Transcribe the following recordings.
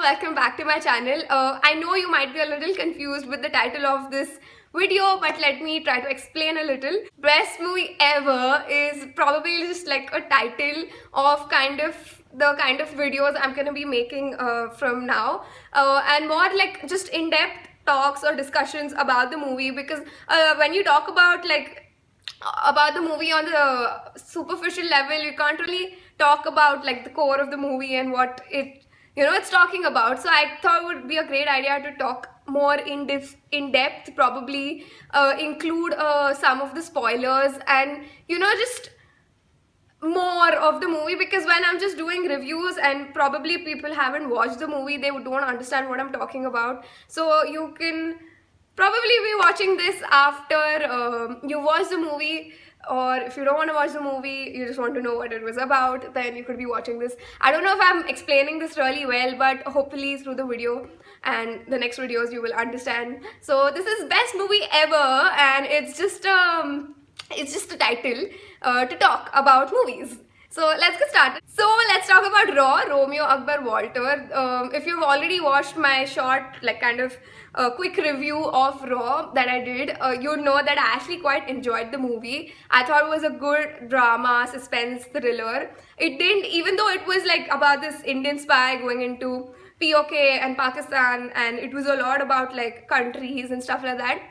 welcome back to my channel. I know you might be a little confused with the title of this video, but let me try to explain a little. Best movie ever is probably just like a title of the kind of videos I'm gonna be making from now, and more like just in-depth talks or discussions about the movie, because when you talk about the movie on the superficial level, you can't really talk about like the core of the movie and what it's talking about. So I thought it would be a great idea to talk more in depth, probably include some of the spoilers and just more of the movie, because when I'm just doing reviews and probably people haven't watched the movie, they don't understand what I'm talking about. So you can probably be watching this after you watch the movie, or if you don't want to watch the movie, you just want to know what it was about, then you could be watching this. I don't know if I'm explaining this really well, but hopefully through the video and the next videos you will understand. So this is best movie ever, and it's just a title to talk about movies. So let's get started. So let's talk about Romeo Akbar Walter. If you've already watched my short, quick review of Raw that I did, you know that I actually quite enjoyed the movie. I thought it was a good drama, suspense, thriller. It didn't, even though it was like about this Indian spy going into POK and Pakistan, and it was a lot about like countries and stuff like that.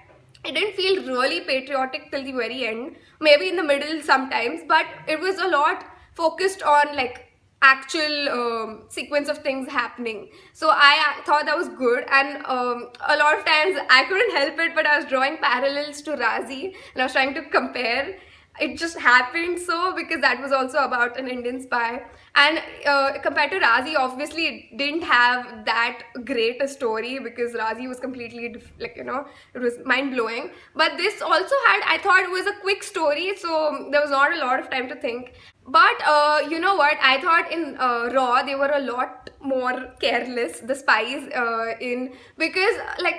It didn't feel really patriotic till the very end, maybe in the middle sometimes, but it was a lot focused on like actual sequence of things happening. So I thought that was good, and a lot of times I couldn't help it, but I was drawing parallels to Razi and I was trying to compare. It just happened so, because that was also about an Indian spy, and compared to Razi, obviously it didn't have that great a story, because Razi was completely it was mind-blowing. But this also had, I thought it was a quick story, so there was not a lot of time to think. But you know what, I thought in Raw they were a lot more careless, the spies, because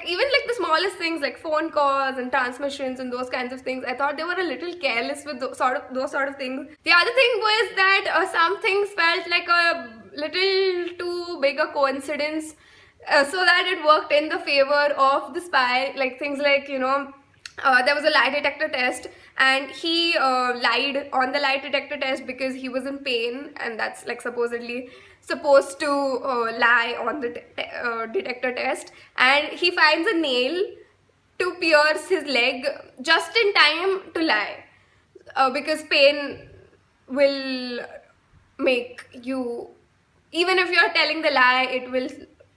even the smallest things like phone calls and transmissions and those kinds of things, I thought they were a little careless with those sort of things. The other thing was that some things felt like a little too big a coincidence, so that it worked in the favor of the spy, like things like there was a lie detector test, and he lied on the lie detector test because he was in pain, and that's like supposedly supposed to lie on the detector test, and he finds a nail to pierce his leg just in time to lie, because pain will make you, even if you're telling the lie, it will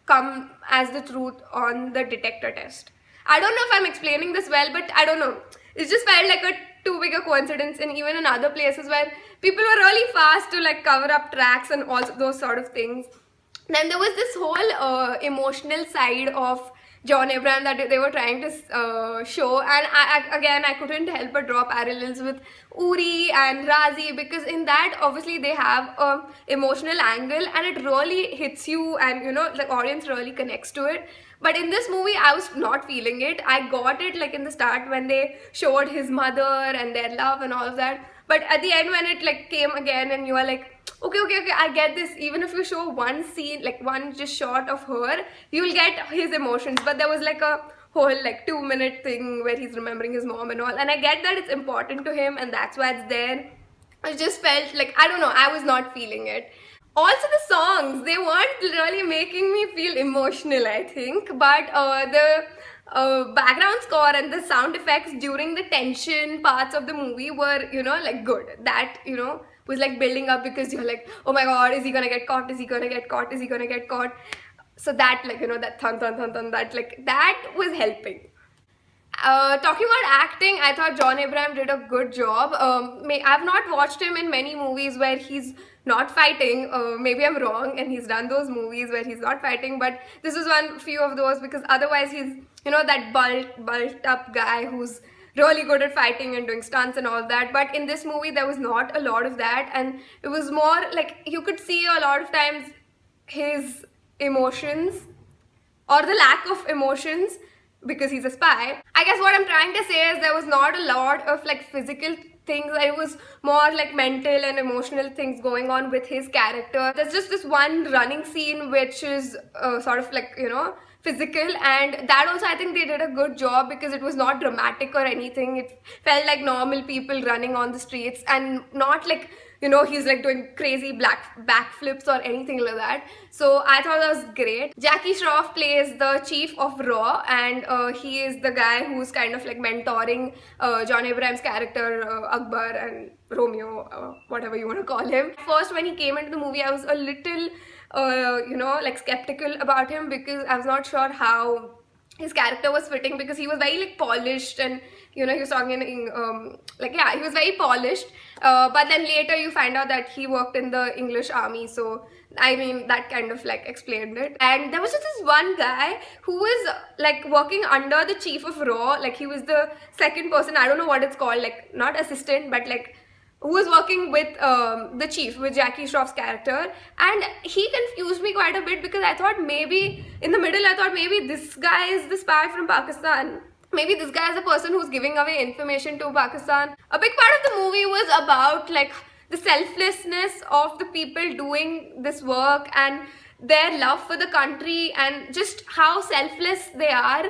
come as the truth on the detector test. I don't know if I'm explaining this well, but I don't know. It just felt like a too big a coincidence, and even in other places where people were really fast to like cover up tracks and all those sort of things. Then there was this whole emotional side of John Abraham that they were trying to show, and I couldn't help but draw parallels with Uri and Razi, because in that obviously they have a emotional angle and it really hits you, and the audience really connects to it. But in this movie I was not feeling it. I got it like in the start when they showed his mother and their love and all of that, but at the end when it like came again and you are like, okay, I get this. Even if you show one scene, like one just shot of her, you'll get his emotions. But there was like a whole like 2-minute thing where he's remembering his mom and all, and I get that it's important to him and that's why it's there. I just felt like, I don't know, I was not feeling it. Also the songs, they weren't really making me feel emotional, I think, but the background score and the sound effects during the tension parts of the movie were like good. That was like building up, because you're like, oh my god, is he gonna get caught, is he gonna get caught, is he gonna get caught? So that that thun thun thun thun, that was helping. Talking about acting, I thought John Abraham did a good job. I've not watched him in many movies where he's not fighting. Maybe I'm wrong and he's done those movies where he's not fighting, but this was few of those, because otherwise he's that bulked up guy who's really good at fighting and doing stunts and all that. But in this movie there was not a lot of that, and it was more like you could see a lot of times his emotions or the lack of emotions because he's a spy. I guess what I'm trying to say is there was not a lot of like physical things. It was more like mental and emotional things going on with his character. There's just this one running scene which is sort of like, you know, physical, and that also I think they did a good job because it was not dramatic or anything. It felt like normal people running on the streets and not like, you know, he's like doing crazy backflips or anything like that. So I thought that was great. Jackir Shroff plays the chief of Raw, and he is the guy who's kind of like mentoring John Abraham's character Akbar and Romeo, whatever you want to call him. First, when he came into the movie, I was a little you know, like skeptical about him because I was not sure how his character was fitting, because he was very like polished, and you know, he was talking in like, yeah, he was very polished, but then later you find out that he worked in the English army, so I mean that kind of like explained it. And there was just this one guy who was like working under the chief of Raw, like he was the second person, I don't know what it's called, like not assistant but like who was working with the chief, with Jackir Shroff's character, and he confused me quite a bit because I thought maybe, in the middle I thought maybe this guy is the spy from Pakistan. Maybe this guy is the person who's giving away information to Pakistan. A big part of the movie was about like the selflessness of the people doing this work and their love for the country and just how selfless they are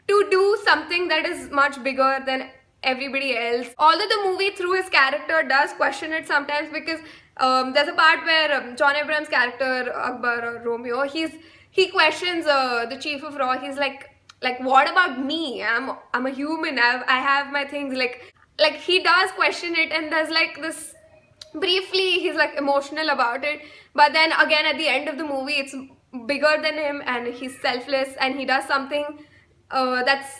to do something that is much bigger than everybody else. Although the movie through his character does question it sometimes, because there's a part where John Abraham's character Akbar or Romeo, he questions the chief of Raw. He's like what about me? I'm a human. I have my things. Like he does question it, and there's like this, briefly he's like emotional about it, but then again at the end of the movie it's bigger than him and he's selfless and he does something that's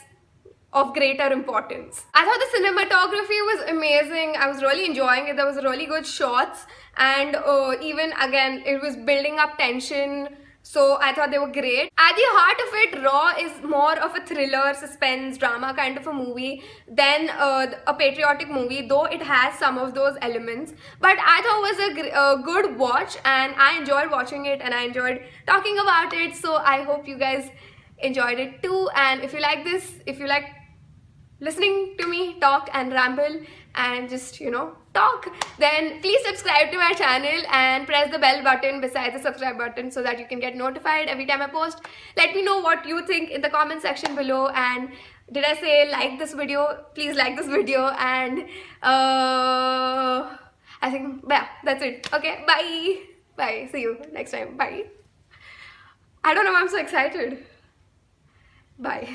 of greater importance. I thought the cinematography was amazing. I was really enjoying it. There was really good shots, and even again it was building up tension, so I thought they were great. At the heart of it, Raw is more of a thriller, suspense, drama kind of a movie than a patriotic movie, though it has some of those elements. But I thought it was a good watch, and I enjoyed watching it and I enjoyed talking about it. So I hope you guys enjoyed it too, and if you like this, if you like listening to me talk and ramble and just, you know, talk, then please subscribe to my channel and press the bell button beside the subscribe button so that you can get notified every time I post. Let me know what you think in the comment section below, and did I say like this video? Please like this video, and I think, yeah, that's it. Okay, bye, see you next time. Bye. I don't know why I'm so excited. Bye.